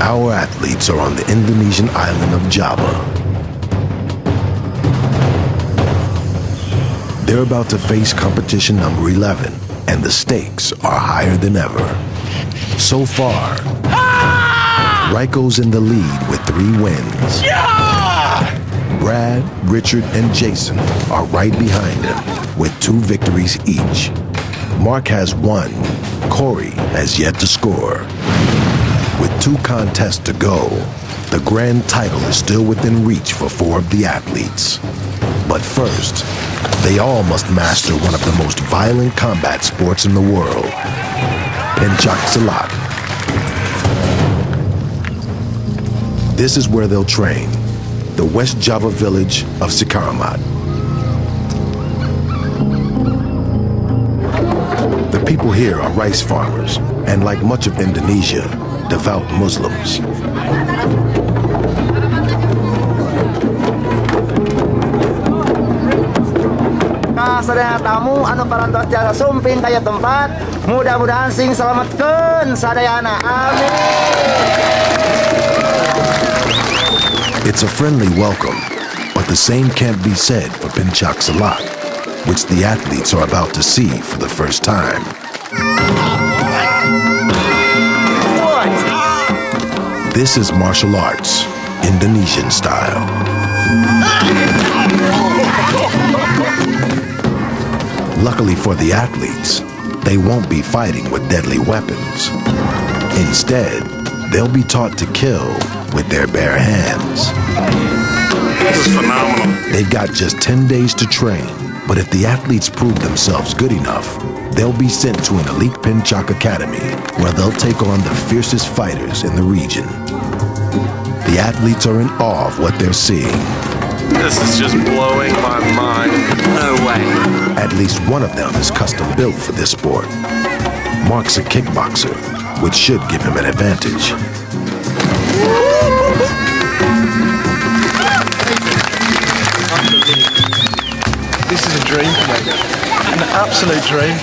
Our athletes are on the Indonesian island of Java. They're about to face competition number 11, and the stakes are higher than ever. So far, Raiko's in the lead with 3 wins. Brad, Richard, and Jason are right behind him with 2 victories each. Mark has 1. Corey has yet to score. With 2 contests to go, the grand title is still within reach for 4 of the athletes. But first, they all must master one of the most violent combat sports in the world, Pencak Silat. This is where they'll train, the West Java village of Sikaramat. The people here are rice farmers, and like much of Indonesia, devout Muslims. Sadaya tamu anu parantos jasa sumping kaya tempat, mudah-mudahan sing selamatkeun sadayana. Amin. It's a friendly welcome, but the same can't be said for Pencak Silat, which the athletes are about to see for the first time. This is martial arts, Indonesian style. Luckily for the athletes, they won't be fighting with deadly weapons. Instead, they'll be taught to kill with their bare hands. This is phenomenal. They've got just 10 days to train, but if the athletes prove themselves good enough, they'll be sent to an elite Pencak Academy where they'll take on the fiercest fighters in the region. The athletes are in awe of what they're seeing. This is just blowing my mind. No way. At least one of them is custom built for this sport. Mark's a kickboxer, which should give him an advantage. This is a dream for me. An absolute dream.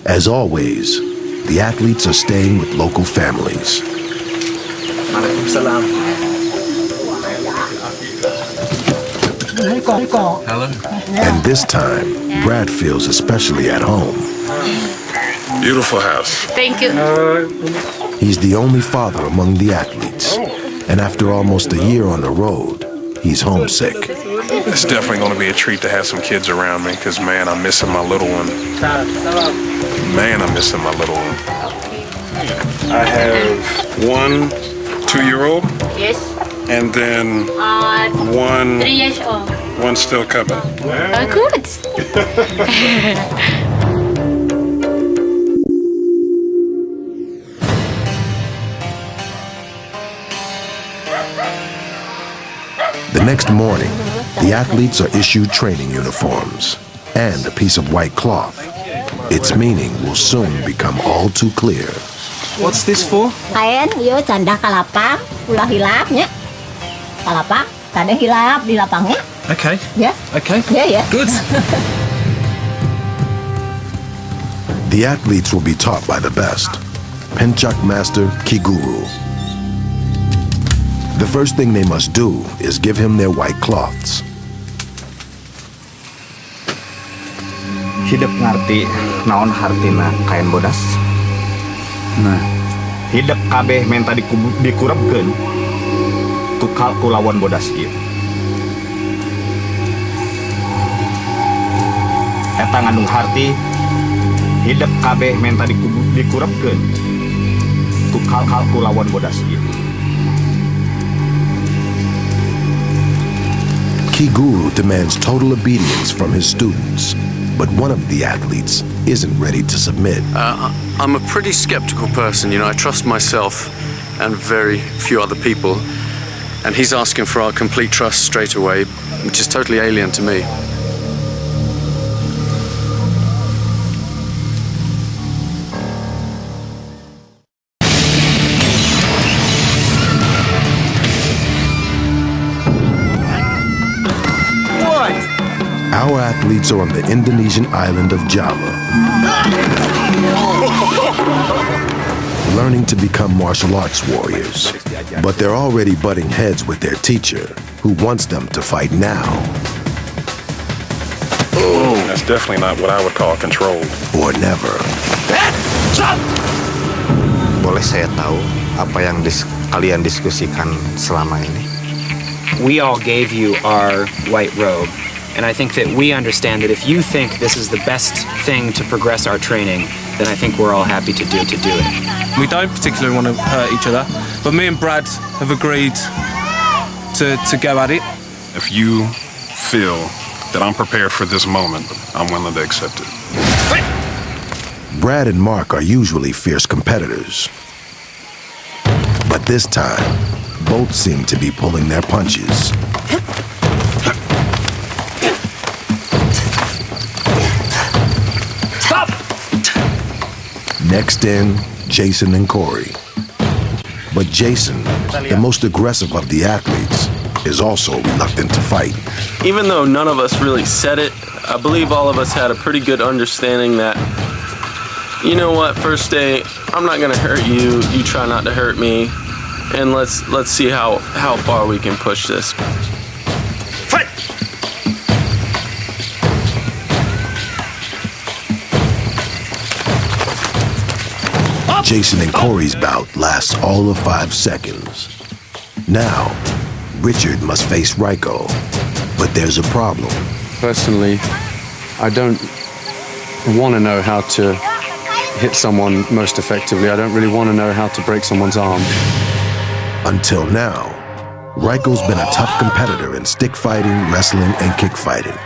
As always, the athletes are staying with local families. Hello. And this time, Brad feels especially at home. Beautiful house. Thank you. He's the only father among the athletes. And after almost a year on the road, he's homesick. It's definitely going to be a treat to have some kids around me because, man, I'm missing my little one. Man, I'm missing my little one. I have 1 2-year-old. Yes. And then 1 3 years old. 1 still coming. Good. The next morning, the athletes are issued training uniforms and a piece of white cloth. Its meaning will soon become all too clear. What's this for? Kain, yo candah kalapang, ulah hilapnya. Kalapang, tanda hilap di lapangnya. Okay. Yeah. Okay. Yeah. Good. The athletes will be taught by the best, Pencak Master Ki Guru. The first thing they must do is give him their white cloths. Hidup ngarti naon hartina kain bodas. Nah, hidup kabeh menta dikurepkeun tukal kulawan bodas ieu. Eta ngandung harti hidup kabeh menta dikurepkeun tukal kulawan bodas ieu. Ki Guru demands total obedience from his students, but one of the athletes isn't ready to submit. I'm a pretty skeptical person, you know. I trust myself and very few other people, and he's asking for our complete trust straight away, which is totally alien to me. Our athletes are on the Indonesian island of Java, learning to become martial arts warriors. But they're already butting heads with their teacher, who wants them to fight now. That's definitely not what I would call controlled. Or never. Boleh saya tahu apa yang kalian diskusikan selama ini? We all gave you our white robe, and I think that we understand that if you think this is the best thing to progress our training, then I think we're all happy to do it. We don't particularly want to hurt each other, but me and Brad have agreed to go at it. If you feel that I'm prepared for this moment, I'm willing to accept it. Brad and Mark are usually fierce competitors. But this time, both seem to be pulling their punches. Stop! Next in, Jason and Corey. But Jason, the most aggressive of the athletes, is also reluctant to fight. Even though none of us really said it, I believe all of us had a pretty good understanding that, you know what, first day, I'm not gonna hurt you, you try not to hurt me, and let's see how far we can push this. Fight! Jason and Corey's bout lasts all of 5 seconds. Now, Richard must face Ryko, but there's a problem. Personally, I don't want to know how to hit someone most effectively. I don't really want to know how to break someone's arm. Until now, Ryko's been a tough competitor in stick fighting, wrestling, and kick fighting.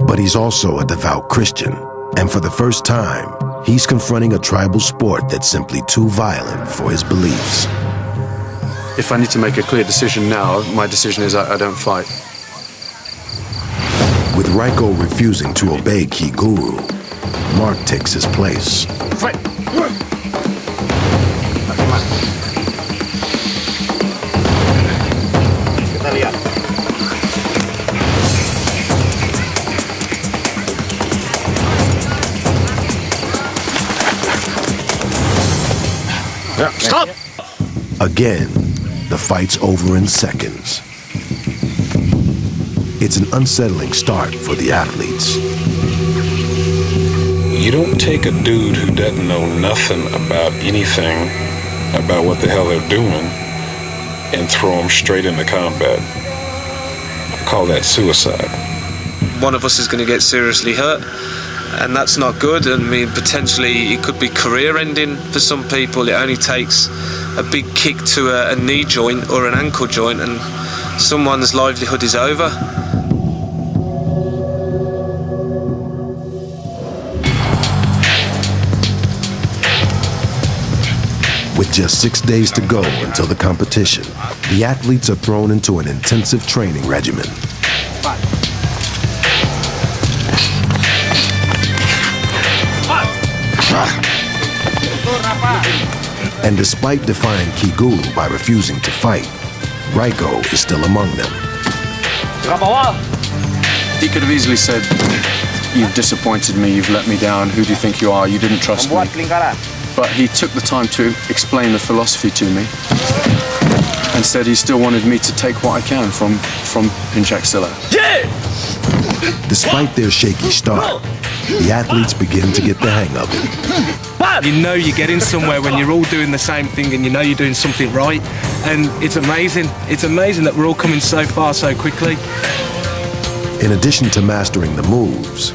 But he's also a devout Christian, and for the first time, he's confronting a tribal sport that's simply too violent for his beliefs. If I need to make a clear decision now, my decision is I don't fight. With Ryko refusing to obey Ki Guru, Mark takes his place. Fight! Kita lihat. Stop! Again, the fight's over in seconds. It's an unsettling start for the athletes. You don't take a dude who doesn't know nothing about anything about what the hell they're doing and throw him straight into combat. I call that suicide. One of us is going to get seriously hurt, and that's not good. I mean, potentially it could be career-ending for some people. It only takes a big kick to a knee joint or an ankle joint, and someone's livelihood is over. With just 6 days to go until the competition, the athletes are thrown into an intensive training regimen. And despite defying Ki Guru by refusing to fight, Ryko is still among them. He could have easily said, "You've disappointed me, you've let me down, who do you think you are, you didn't trust me." But he took the time to explain the philosophy to me and said he still wanted me to take what I can from Pencak Silat. Despite their shaky start, the athletes begin to get the hang of it. You know you're getting somewhere when you're all doing the same thing and you know you're doing something right. And it's amazing. It's amazing that we're all coming so far so quickly. In addition to mastering the moves,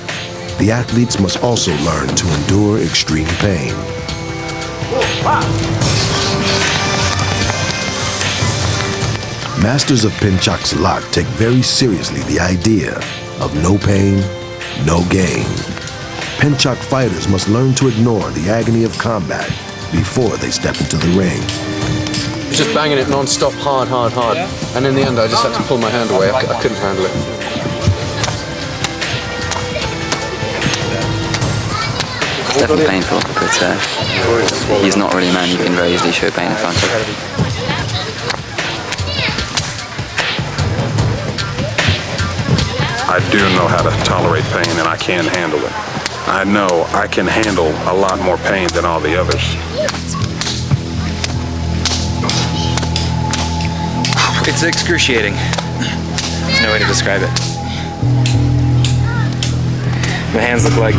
the athletes must also learn to endure extreme pain. Masters of Pencak Silat take very seriously the idea of no pain, no gain. Pencak fighters must learn to ignore the agony of combat before they step into the ring. Just banging it non-stop, hard. And in the end, I just had to pull my hand away. I couldn't handle it. It's definitely painful, but he's not really a man you can very easily show pain in front of. I do know how to tolerate pain and I can handle it. I know I can handle a lot more pain than all the others. It's excruciating. There's no way to describe it. My hands look like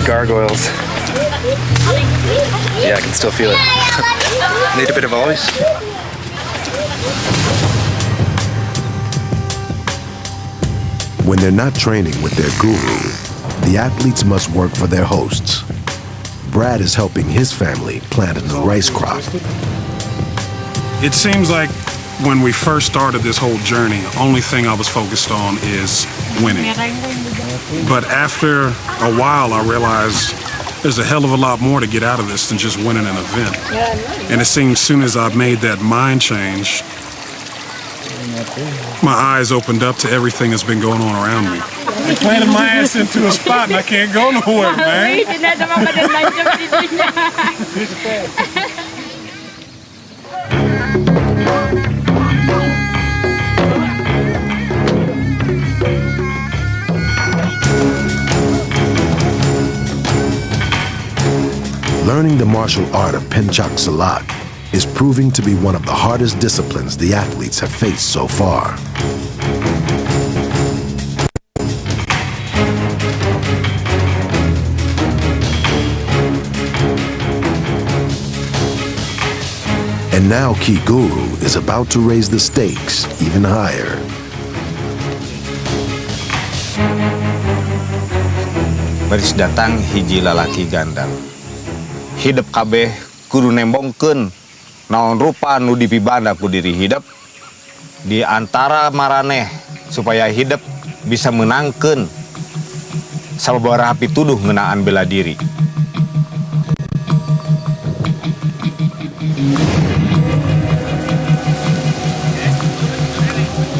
gargoyles. Yeah, I can still feel it. Need a bit of ice? When they're not training with their guru, the athletes must work for their hosts. Brad is helping his family plant a new rice crop. It seems like when we first started this whole journey, the only thing I was focused on is winning. But after a while, I realized there's a hell of a lot more to get out of this than just winning an event. And it seems soon as I made that mind change, my eyes opened up to everything that's been going on around me. They planted my ass into a spot and I can't go nowhere, man. Learning the martial art of Pencak Silat is proving to be one of the hardest disciplines the athletes have faced so far. And now Ki Guru is about to raise the stakes even higher. Baris datang hiji lalaki gandang. Hidup kabeh kudu nembongkeun naon rupa nu dipibanda ku diri hidup di antara maraneh supaya hidup bisa menangkeun sababaraha pituduh ngeunaan bela diri.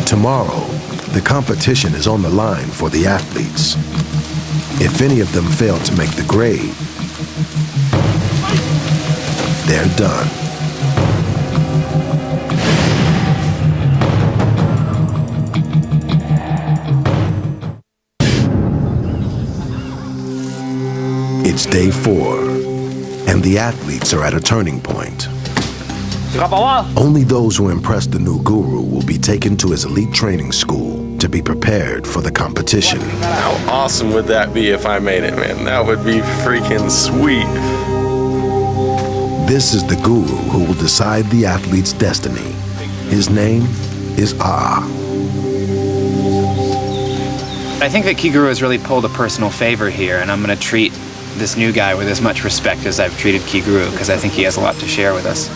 Tomorrow, the competition is on the line for the athletes. If any of them fail to make the grade, they're done. It's day 4, and the athletes are at a turning point. Only those who impress the new guru will be taken to his elite training school to be prepared for the competition. How awesome would that be if I made it, man? That would be freaking sweet. This is the guru who will decide the athlete's destiny. His name is Ah. I think that Ki Guru has really pulled a personal favor here, and I'm going to treat this new guy with as much respect as I've treated Ki Guru, because I think he has a lot to share with us.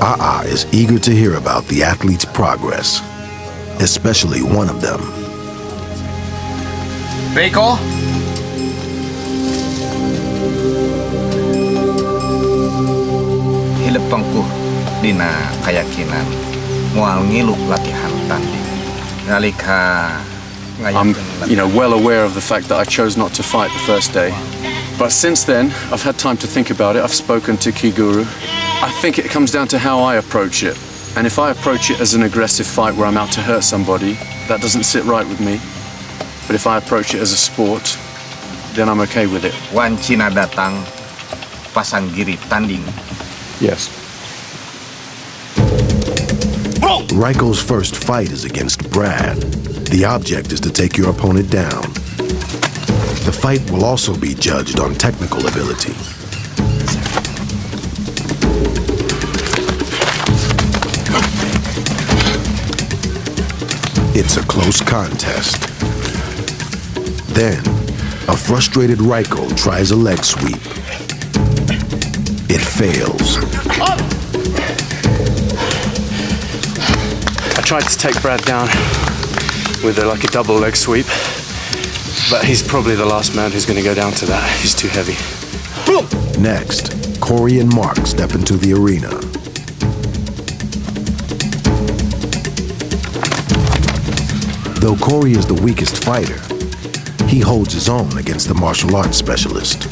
Ah is eager to hear about the athlete's progress, especially one of them. Reiko? Hidup tangkuh dina keyakinan moal ngiluk latihan tanding. Nalika I'm, well aware of the fact that I chose not to fight the first day. But since then, I've had time to think about it. I've spoken to Ki Guru. I think it comes down to how I approach it. And if I approach it as an aggressive fight where I'm out to hurt somebody, that doesn't sit right with me. But if I approach it as a sport, then I'm okay with it. Wan Cina datang, pasang giri tanding. Yes. Raiko's first fight is against Brad. The object is to take your opponent down. The fight will also be judged on technical ability. It's a close contest. Then, a frustrated Raiko tries a leg sweep. It fails. I tried to take Brad down with a double leg sweep, but he's probably the last man who's going to go down to that. He's too heavy. Next, Corey and Mark step into the arena. Though Corey is the weakest fighter, he holds his own against the martial arts specialist.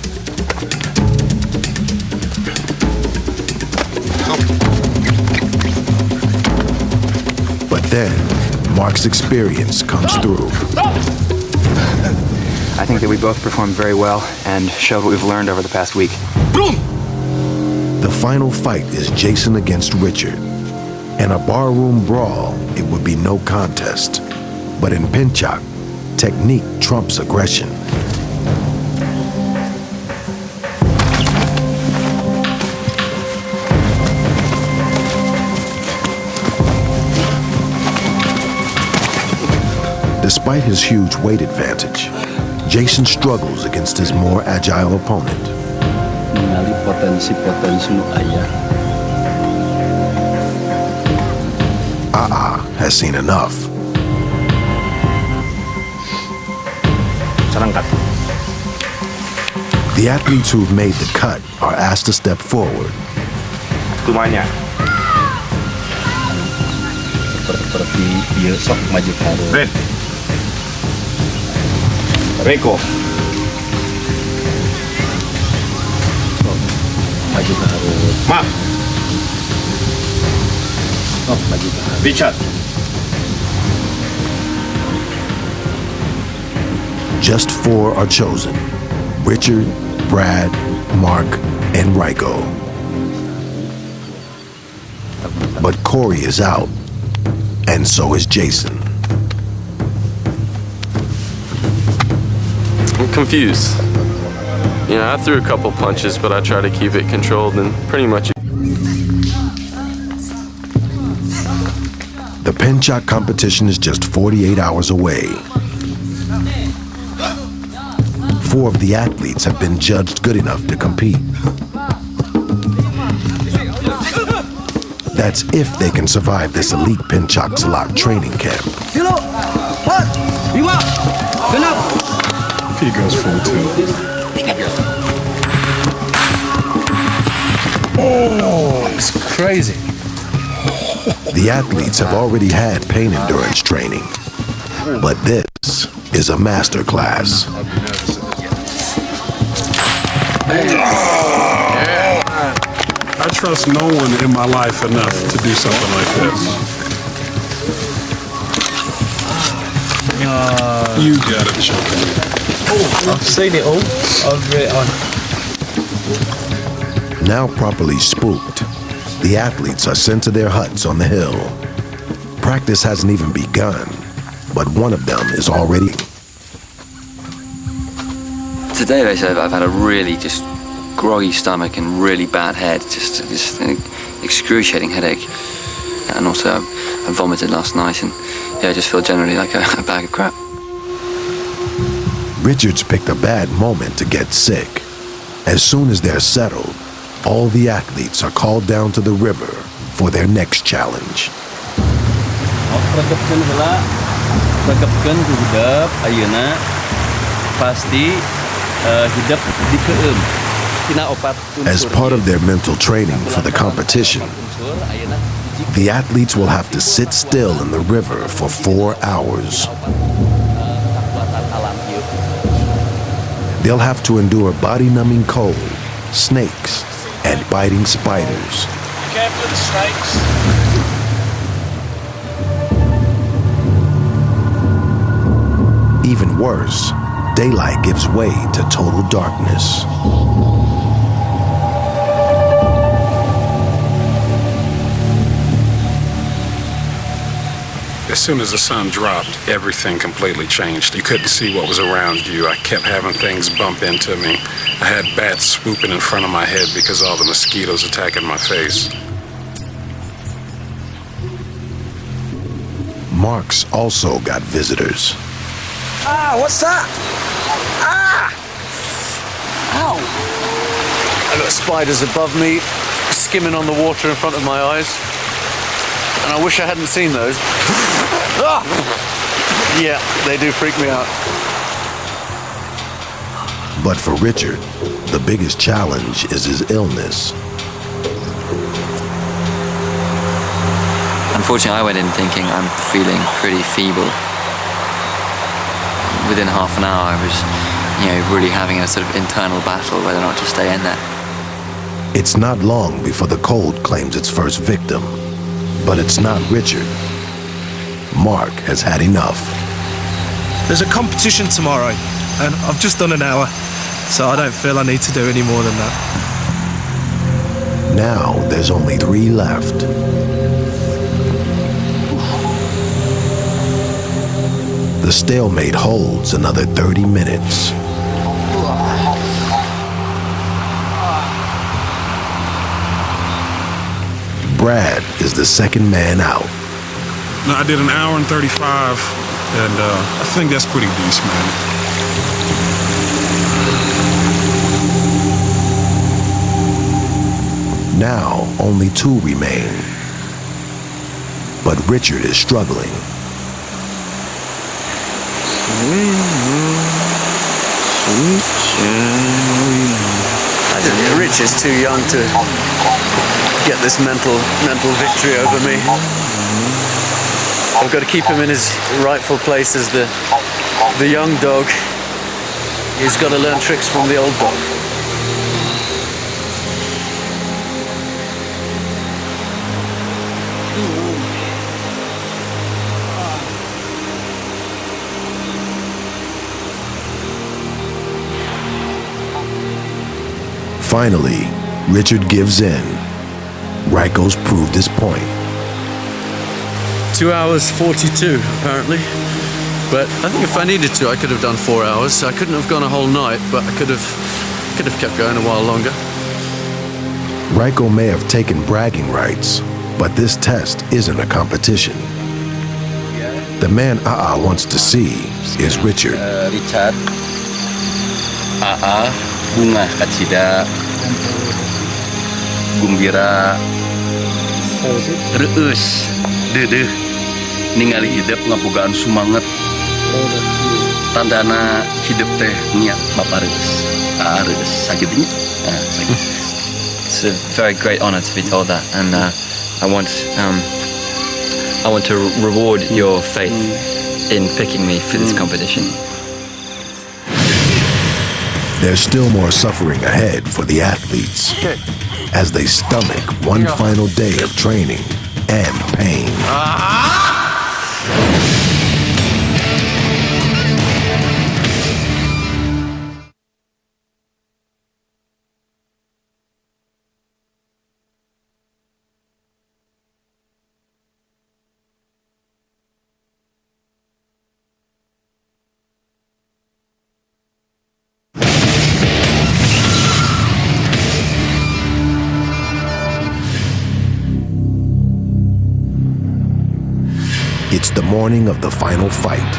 then, Mark's experience comes through. I think that we both performed very well and showed what we've learned over the past week. The final fight is Jason against Richard. In a barroom brawl, it would be no contest. But in Pencak, technique trumps aggression. Despite his huge weight advantage, Jason struggles against his more agile opponent. Mengenali potensi-potensi lu ayah. Has seen enough. The athletes who've made the cut are asked to step forward. Tumanya. Seperti dia sok maju karo. Red. Reko. Maju karo. Mak. Sok maju karo. Richard. Just 4 are chosen: Richard, Brad, Mark, and Ryko. But Corey is out, and so is Jason. I'm confused. You know, I threw a couple punches, but I try to keep it controlled and pretty much. The Pencak competition is just 48 hours away. 4 of the athletes have been judged good enough to compete. That's if they can survive this elite Pencak Silat training camp. He goes full too. Oh, it's crazy. The athletes have already had pain endurance training, but this is a master class. I trust no one in my life enough to do something like this. You gotta choke me. I've seen it all. I've read it on. Now properly spooked, the athletes are sent to their huts on the hill. Practice hasn't even begun, but one of them is already. Today they said I've had a really just groggy stomach and really bad head, just an excruciating headache. And also I vomited last night and yeah, I just feel generally like a bag of crap. Richard's picked a bad moment to get sick. As soon as they're settled, all the athletes are called down to the river for their next challenge. Regepkeun hidep ayeuna pasti hidep dikeum. As part of their mental training for the competition, the athletes will have to sit still in the river for 4 hours. They'll have to endure body-numbing cold, snakes, and biting spiders. Careful of the snakes. Even worse, daylight gives way to total darkness. As soon as the sun dropped, everything completely changed. You couldn't see what was around you. I kept having things bump into me. I had bats swooping in front of my head because of all the mosquitoes attacking my face. Mark's also got visitors. Ah, what's that? Ah! Ow! I've got spiders above me, skimming on the water in front of my eyes. And I wish I hadn't seen those. Ah! Yeah, they do freak me out. But for Richard, the biggest challenge is his illness. Unfortunately, I went in thinking I'm feeling pretty feeble. Within half an hour, I was, really having a sort of internal battle whether or not to stay in there. It's not long before the cold claims its first victim, but it's not Richard. Mark has had enough. There's a competition tomorrow, and I've just done an hour, so I don't feel I need to do any more than that. Now there's only 3 left. The stalemate holds another 30 minutes. Brad is the second man out. No, I did an hour and 35, and I think that's pretty decent, man. Now only 2 remain. But Richard is struggling. Rich is too young to get this mental victory over me. I've got to keep him in his rightful place as the young dog. He's got to learn tricks from the old dog. Finally, Richard gives in. Ryko's proved his point. 2 hours 42, apparently. But I think if I needed to, I could have done 4 hours. I couldn't have gone a whole night, but I could have kept going a while longer. Ryko may have taken bragging rights, but this test isn't a competition. The man AA wants to see is Richard. Richard, AA, bunga kacida, gumbira, reus, dedeh, ningali hidup ngabogaan sumanget, tandana hidup teh niat bapak reus, AA reus, sakitnya, sakit. It's a very great honor to be told that, and I want to reward your faith in picking me for this competition. There's still more suffering ahead for the athletes as they stomach one final day of training and pain. It's the morning of the final fight,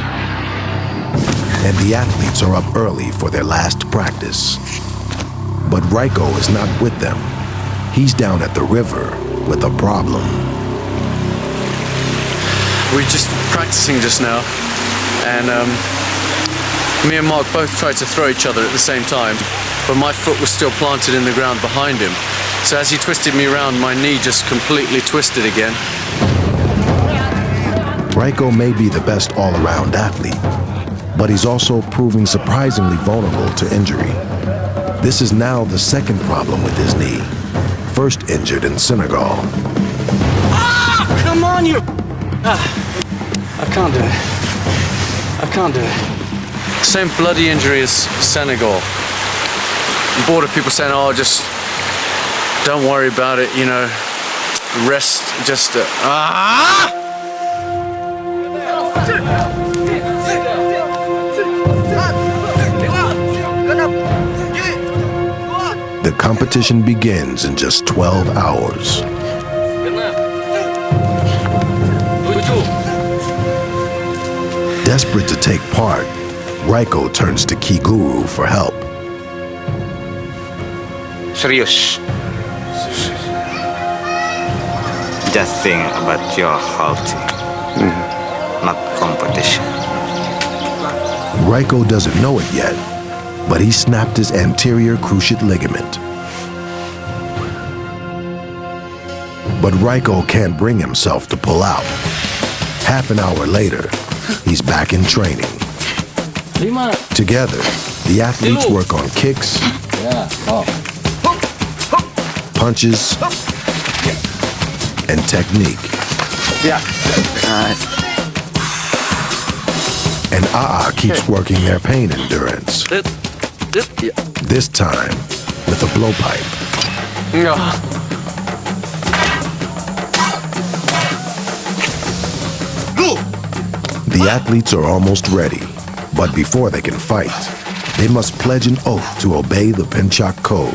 and the athletes are up early for their last practice. But Ryko is not with them. He's down at the river with a problem. We're just practicing just now, and me and Mark both tried to throw each other at the same time, but my foot was still planted in the ground behind him. So as he twisted me around, my knee just completely twisted again. Ryko may be the best all-around athlete, but he's also proving surprisingly vulnerable to injury. This is now the second problem with his knee, first injured in Senegal. Ah! Come on, you! I can't do it. I can't do it. Same bloody injury as Senegal. Border people saying, oh, just don't worry about it, you know, rest, just... The competition begins in just 12 hours. Desperate to take part, Ryko turns to Ki Guru for help. Serious. Just think about your health, not competition. Ryko doesn't know it yet, but he snapped his anterior cruciate ligament. But Ryko can't bring himself to pull out. Half an hour later, he's back in training. Together, the athletes work on kicks, punches, and technique. keeps working their pain endurance. This time with a blowpipe. The athletes are almost ready, but before they can fight, they must pledge an oath to obey the Penchak code.